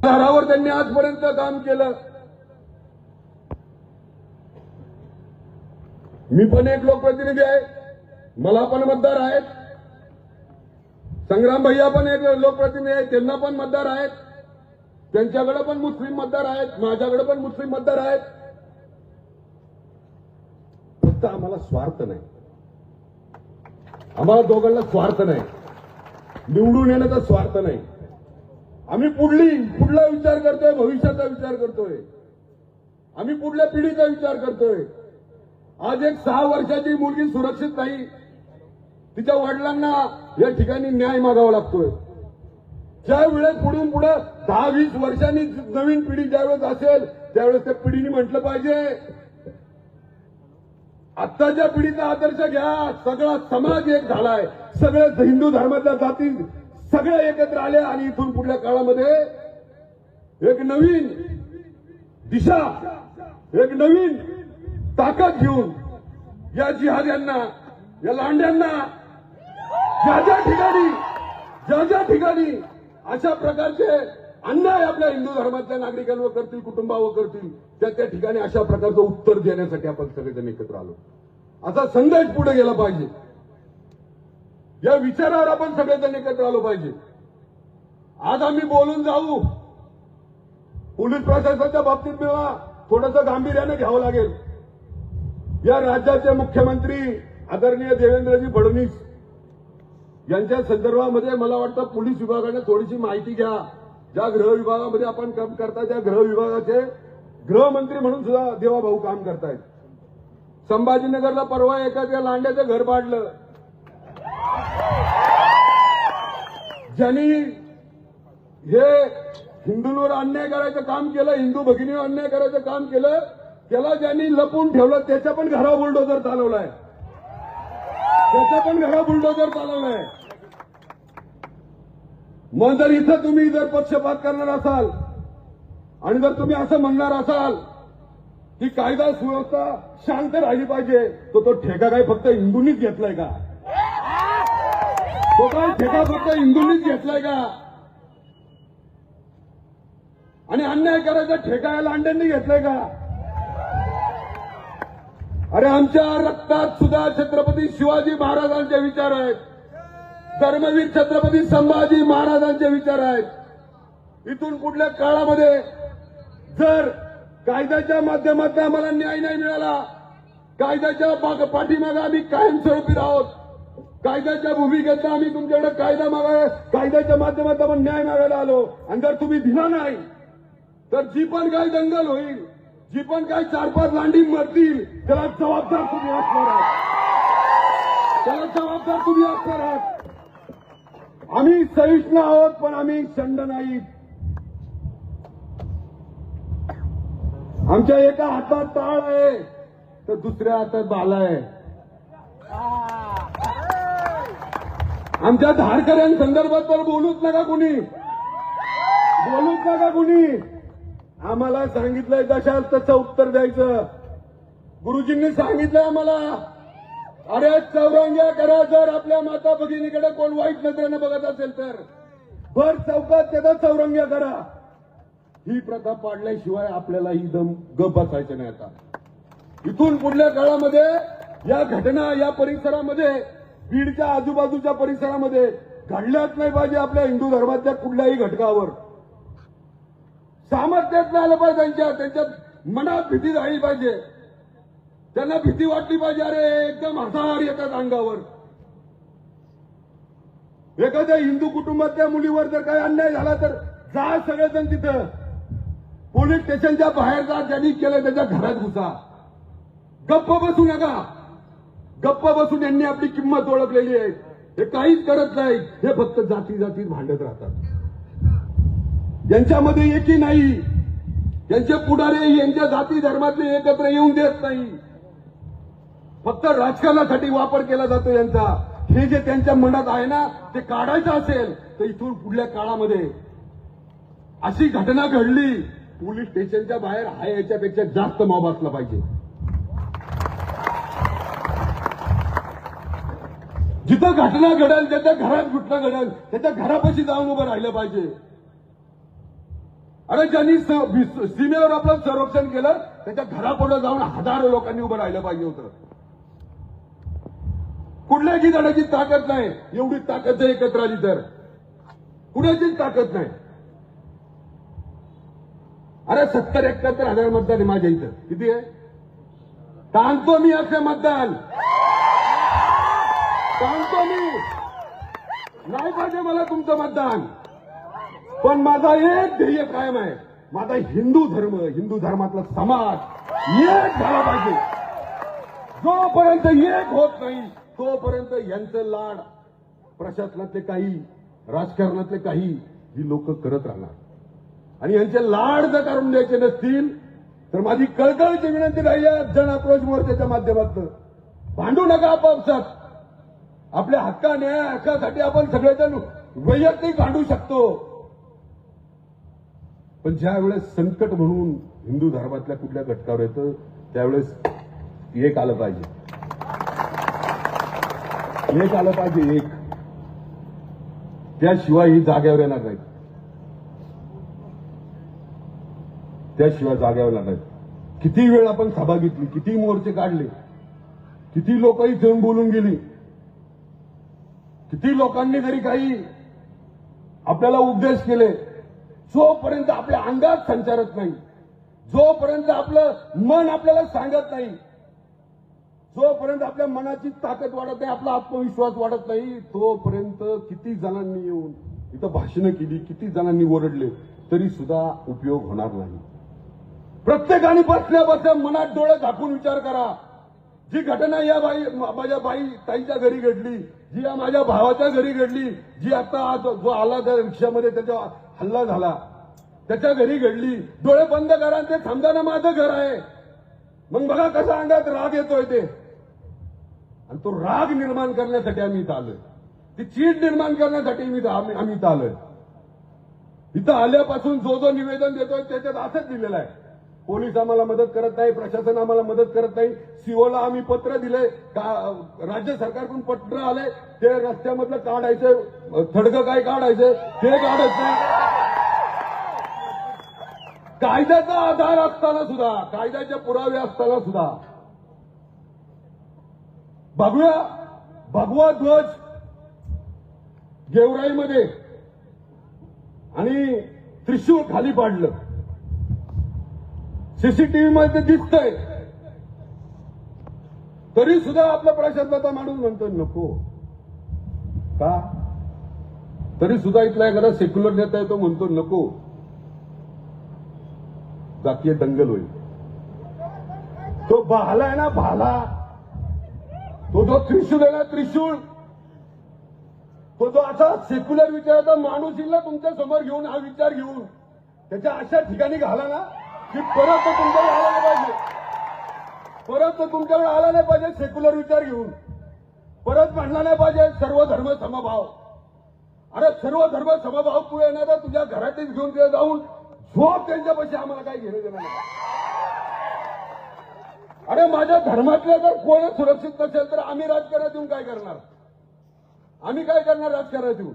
आधारावर त्यांनी आजपर्यंत काम केलं. मी पण एक लोकप्रतिनिधी आहे, मला पण मतदार आहेत. संग्राम भैया पण एक लोकप्रतिनिधी आहेत, त्यांना पण मतदार आहेत. त्यांच्याकडे पण मुस्लिम मतदार आहेत, माझ्याकडे पण मुस्लिम मतदार आहेत. फक्त आम्हाला स्वार्थ नाही, आम्हाला दोघांना स्वार्थ नाही, निवडून येण्याचा स्वार्थ नाही. आम्ही पुढला विचार करतोय, भविष्याचा विचार करतोय, आम्ही पुढल्या पिढीचा विचार करतोय. आज एक 6 वर्षाची मुलगी सुरक्षित नाही, तिच्या वडिलांना या ठिकाणी न्याय मागावा लागतोय. ज्या वेळेस पुढून पुढे 10-20 वर्षांनी नवीन पिढी ज्यावेळेस असेल त्यावेळेस त्या पिढीने म्हटलं पाहिजे आत्ताच्या पिढीचा आदर्श घ्या. सगळा समाज एक झालाय, सगळे हिंदू धर्मातल्या जाती सगळे एकत्र आले आणि इथून पुढल्या काळामध्ये एक नवीन दिशा, एक नवीन ताकद घेऊन या जिहाद्यांना, या लांड्यांना ज्या ठिकाणी अशा प्रकारचे अन्याय आपल्या हिंदू धर्मातल्या नागरिकांवर करतील, कुटुंबावर करतील, त्या ठिकाणी अशा प्रकारचं उत्तर देण्यासाठी आपण सगळेजण एकत्र आलो. असा संदेश पुढे गेला पाहिजे, या विचारावर आपण सगळेजण एकत्र आलो पाहिजे. आज आम्ही बोलून जाऊ, पोलीस प्रशासनाच्या बाबतीत मला थोडंसं गांभीर्याने घ्यावं लागेल. या राज्याचे मुख्यमंत्री आदरणीय देवेंद्रजी फडणवीस यांच्या संदर्भामध्ये मला वाटतं पोलीस विभागाने थोडीशी माहिती घ्या. ज्या गृह विभागामध्ये आपण काम करता त्या गृह विभागाचे गृहमंत्री म्हणून सुद्धा देवाभाऊ काम करतायत. संभाजीनगरला परवा एखाद्या लांड्याचं घर पाडलं, ज्यांनी हे हिंदूंवर अन्याय करायचं काम केलं, हिंदू भगिनीवर अन्याय करायचं काम केलं, त्याला ज्यांनी लपून ठेवलं त्याच्या पण घरा बुलडोजर चालवलाय, मग जर इथं तुम्ही जर पक्षपात करणार असाल आणि जर तुम्ही असं म्हणणार असाल की कायदा सुव्यवस्था शांत राहिली पाहिजे, तो ठेका काय फक्त हिंदूंनीच घेतलाय का? तो काय ठेका फक्त हिंदूंनीच घेतलाय का? आणि अन्याय करायचा ठेका या लांड्यांनी घेतलाय का? अरे आमच्या रक्तात सुद्धा छत्रपती शिवाजी महाराजांचे विचार आहेत, धर्मवीर छत्रपती संभाजी महाराजांचे विचार आहेत. इथून पुढल्या काळामध्ये जर कायद्याच्या माध्यमातून आम्हाला न्याय नाही मिळाला, कायद्याच्या पाठीमागे आम्ही कायमस्वरूपी आहोत, कायद्याच्या भूमिकेचा आम्ही तुमच्याकडे कायद्याच्या माध्यमातून आपण न्याय मागायला आलो, आणि जर तुम्ही दिला नाही तर जी पण काही दंगल होईल, जी पण काही 4-5 लांडी मरतील, त्याला जबाबदार तुम्ही असणार आहात. आम्ही सहिष्णू आहोत, पण आम्ही शंड नाहीत. आमच्या एका हातात टाळ आहे तर दुसऱ्या हातात बाला आहे. आमच्या धारकऱ्यांसंदर्भात तर बोलूच नका कुणी. आम्हाला सांगितलंय जशाल तसं उत्तर द्यायचं. गुरुजींनी सांगितलंय आम्हाला, अरे चौरंग्या करा. जर आपल्या माता भगिनीकडे कोण वाईट नजरेनं बघत असेल तर भर चौकात त्याचा चौरंग्या करा. ही प्रथा पाडल्याशिवाय आपल्याला ही दम गप बसायचं नाही. आता इथून पुढल्या काळामध्ये या घटना या परिसरामध्ये, बीडच्या आजूबाजूच्या परिसरामध्ये घडल्याच नाही पाहिजे. आपल्या हिंदू धर्मातल्या कुठल्याही घटकावर सामर्थ्यात नाही आलं पाहिजे. त्यांच्या मनात भीती राहिली पाहिजे, त्यांना भीती वाटली पाहिजे. अरे एकदम हजार येतात अंगावर. एखाद्या हिंदू कुटुंबातल्या मुलीवर जर काही अन्याय झाला तर जा सगळेजण तिथं पोलीस स्टेशनच्या बाहेर जा. ज्यांनी केलं त्याच्या घरात घुसा. गप्प बसू नका. गप्प बसून यांनी आपली किंमत ओळखलेली आहे. हे काहीच करत नाही, हे फक्त जातीत भांडत राहतात. यांच्यामध्ये एकी नाही. यांचे पुढारी यांच्या जाती धर्मातले एकत्र येऊन देत नाही. फक्त राजकारणासाठी वापर केला जातो यांचा. हे जे त्यांच्या मनात आहे ना, ते काढायचं असेल तर इथून पुढल्या काळामध्ये अशी घटना घडली, पोलीस स्टेशनच्या बाहेर आहे याच्यापेक्षा जास्त मॉब असला पाहिजे. जिथं घटना घडेल, त्याच्या घरात घटना घडेल, त्याच्या घरापाशी जाऊन उभं राहिलं पाहिजे. अरे ज्यांनी सीमेवर आपलं संरक्षण केलं त्याच्या घरापुढे जाऊन हजारो लोकांनी उभं राहिलं पाहिजे होतं. कुठल्याही जणाची ताकद नाही, एवढी ताकद जर एकत्र आली तर कुणाचीच ताकद नाही. अरे 70-71 हजार मतदान आहे माझ्या इथं. किती आहे? सांगतो मी असे मतदान सांगतो मी. नाही पाहिजे मला तुमचं मतदान, पण माझा एक ध्येय कायम आहे. माझा हिंदू धर्मातला समाज एक झाला पाहिजे. जोपर्यंत एक होत नाही तोपर्यंत यांचं लाड प्रशासनातले काही, राजकारणातले काही ही लोक करत राहणार. आणि यांचे लाड जर करून द्यायचे नसतील तर माझी कळकळीची विनंती राहिली जन अप्रोच मोर्चाच्या माध्यमातून, भांडू नका आपापसात. आपल्या हक्कासाठी आपण सगळेजण वैयक्तिक भांडू शकतो, पण ज्या वेळेस संकट म्हणून हिंदू धर्मातल्या कुठल्या घटकावर येतं त्यावेळेस एक आलं पाहिजे. एक आलं पाहिजे, एक. त्याशिवाय ही जाग्यावर येणार नाही. त्याशिवाय जाग्यावर येणार नाही. किती वेळ आपण सभा घेतली, किती मोर्चे काढले, किती लोक इथून बोलून गेली, किती लोकांनी जरी काही आपल्याला उपदेश केले, जोपर्यंत आपल्या अंगात संचारत नाही, जोपर्यंत आपलं मन आपल्याला सांगत नाही, जोपर्यंत आपल्या मनाची ताकद वाढत नाही, आपला आत्मविश्वास वाढत नाही, तोपर्यंत किती जणांनी येऊन इथं भाषणं केली, किती जणांनी ओरडले, तरी सुद्धा उपयोग होणार नाही. प्रत्येकाने बसल्या मनात डोळे झाकून विचार करा. जी घटना या माझ्या ताईच्या घरी घडली, जी या माझ्या भावाच्या घरी घडली, जी आता जो आला त्या रिक्षामध्ये त्याचा हल्ला झाला त्याच्या घरी घडली, डोळे बंद करा. ते समजाना माझं घर आहे. मग बघा कसा अंगात राग येतोय ते. आणि तो राग निर्माण करण्यासाठी आम्ही इथं आलोय, ती चीड निर्माण करण्यासाठी आम्ही इथं आलोय. इथं आल्यापासून जो निवेदन देतोय त्याच्यात असंच दिलेलं आहे, पोलीस आम्हाला मदत करत नाही, प्रशासन आम्हाला मदत करत नाही. सीओला आम्ही पत्र दिले, राज्य सरकारकडून पत्र आले, ते रस्त्यामधलं काढायचं, थडकं काय काढायचं ते काढत नाही. कायद्याचा आधार असताना सुद्धा, कायद्याचे पुरावे असताना सुद्धा बघूया. भगवा ध्वज गेवराईमध्ये आणि त्रिशूळ खाली पाडलं, सीसीटीव्ही मध्ये दिसतंय, तरी सुद्धा आपला प्रशासनाचा माणूस म्हणतो नको का. तरी सुद्धा इथला एखादा सेक्युलर नेता आहे तो म्हणतो नको, जातीय दंगल होईल. तो भाला आहे ना, भाला, तो जो त्रिशूळ आहे ना, त्रिशूळ, तो जो असा सेक्युलर विचाराचा माणूस येईल ना तुमच्या समोर घेऊन, हा विचार घेऊन त्याच्या अशा ठिकाणी घाला ना की परत तो तुमच्याकडे आला नाही पाहिजे, परत तो तुमच्याकडे आला नाही पाहिजे. सेक्युलर विचार घेऊन परत म्हणला नाही पाहिजे सर्व धर्म समभाव. अरे सर्व धर्म समभाव तू येणार तर तुझ्या घरातच घेऊन ते जाऊन झोप त्यांच्यापाशी, आम्हाला काही घेणं देणं नाही. अरे माझ्या धर्मातल्या जर कोण सुरक्षित नसेल तर आम्ही राजकारणात येऊन काय करणार? आम्ही काय करणार राजकारणात येऊन?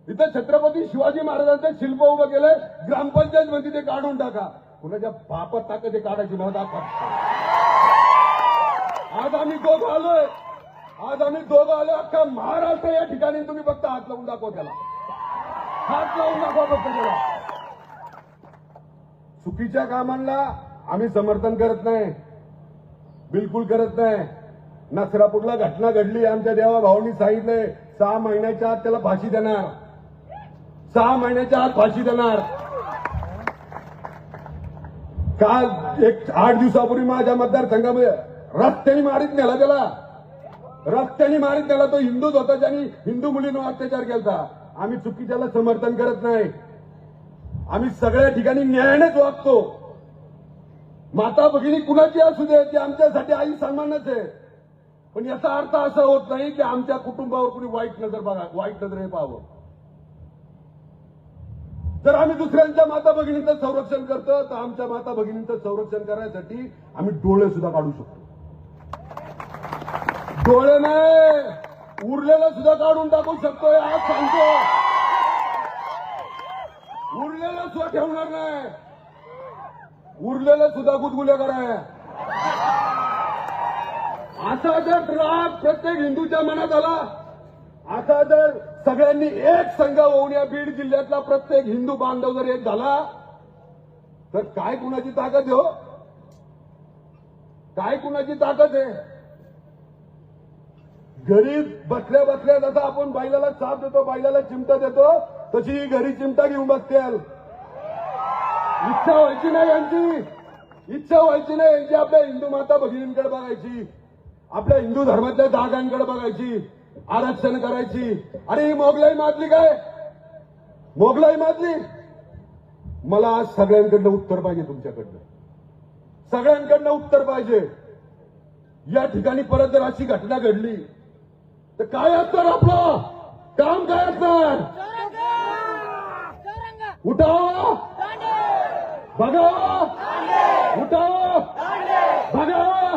इथं छत्रपती शिवाजी महाराजांचं शिल्प उभं केलंय, ग्रामपंचायत मध्ये ते काढून टाका. कुणाच्या बापात ताकद काढायची मला दाखवा. आज आम्ही दोघं आलोय, अख्खा महाराष्ट्र या ठिकाणी. तुम्ही फक्त हात लावून दाखवा त्याला, हात लावून दाखवा फक्त त्याला. चुकीच्या कामांना आम्ही समर्थन करत नाही, बिलकुल करत नाही. नसरापूरला घटना घडली, आमच्या देवा भाऊंनी सांगितलंय 6 महिन्याच्या आत त्याला फाशी देणार, 6 महिन्याच्या आत फाशी देणार. काल 8 दिवसापूर्वी माझ्या मतदारसंघामध्ये रस्त्याने मारीत नेला त्याला, रस्त्याने मारीत नेला. तो हिंदूच होता ज्यांनी हिंदू मुलींवर अत्याचार केला. आम्ही चुकीच्याला समर्थन करत नाही, आम्ही सगळ्या ठिकाणी न्यायानेच वागतो. माता भगिनी कुणाची असू दे, ती आमच्यासाठी आई सन्मानच आहे. पण याचा अर्थ असा होत नाही की आमच्या कुटुंबावर कुणी वाईट नजरेने पाहावं. जर आम्ही दुसऱ्यांच्या माता भगिनींचं संरक्षण करतो तर आमच्या माता भगिनींचं संरक्षण करण्यासाठी आम्ही डोळे सुद्धा काढू शकतो. डोळे नाही, उरलेलं सुद्धा काढून टाकू शकतो. आज सांगतो, उरलेलं सुद्धा ठेवणार नाही. उरलेलं सुद्धा गुदगुल्या कराय. असा जर राग प्रत्येक हिंदूच्या मनात आला, असा जर सगळ्यांनी एक संघ होऊन या बीड जिल्ह्यातला प्रत्येक हिंदू बांधव जर एक झाला, तर काय कुणाची ताकद आहे हो? काय कुणाची ताकद आहे? घरी बसल्या बसल्या जसं आपण बैलाला चाप देतो, बैलाला चिमटा देतो, तशी ही घरी चिमटा घेऊन बसतील. इच्छा व्हायची नाही यांची. इच्छा व्हायची नाही यांची आपल्या हिंदू माता भगिनींकडे बघायची, आपल्या हिंदू धर्मातल्या जागांकडे बघायची, आरक्षण करायची. अरे ही मोगलाई माजली काय? मोगलाई माजली? मला आज सगळ्यांकडनं उत्तर पाहिजे, तुमच्याकडनं सगळ्यांकडनं उत्तर पाहिजे. या ठिकाणी परत जर अशी घटना घडली तर काय असणार आपलं काम? काय असणार? उठावा, बघावा, उठावा, बघावा.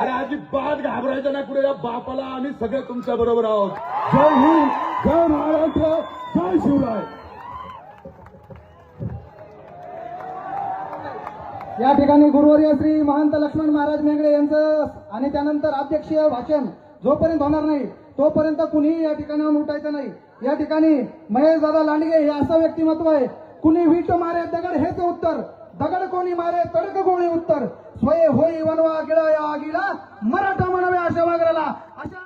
अरे अजिबात घाबरायचं नाही. पुढे या बापाला आम्ही सगळे तुमच्या बरोबर आहोत. जय हिंद, जय महाराष्ट्र, जय शिवराय. या ठिकाणी गुरुवर्य श्री महंत लक्ष्मण महाराज मेंगडे यांचं आणि त्यानंतर अध्यक्षीय भाषण जोपर्यंत होणार नाही तोपर्यंत कुणीही या ठिकाणाहून उठायचं नाही. या ठिकाणी महेश दादा लांडगे हे असं व्यक्तिमत्व आहे, कुणी वीट मारे दगड हेच उत्तर, दगड कोणी मारे तडक कोणी उत्तर, स्वये होई वनवा गिळा या आगीला, मराठा म्हणावे अशा वागराला. अशा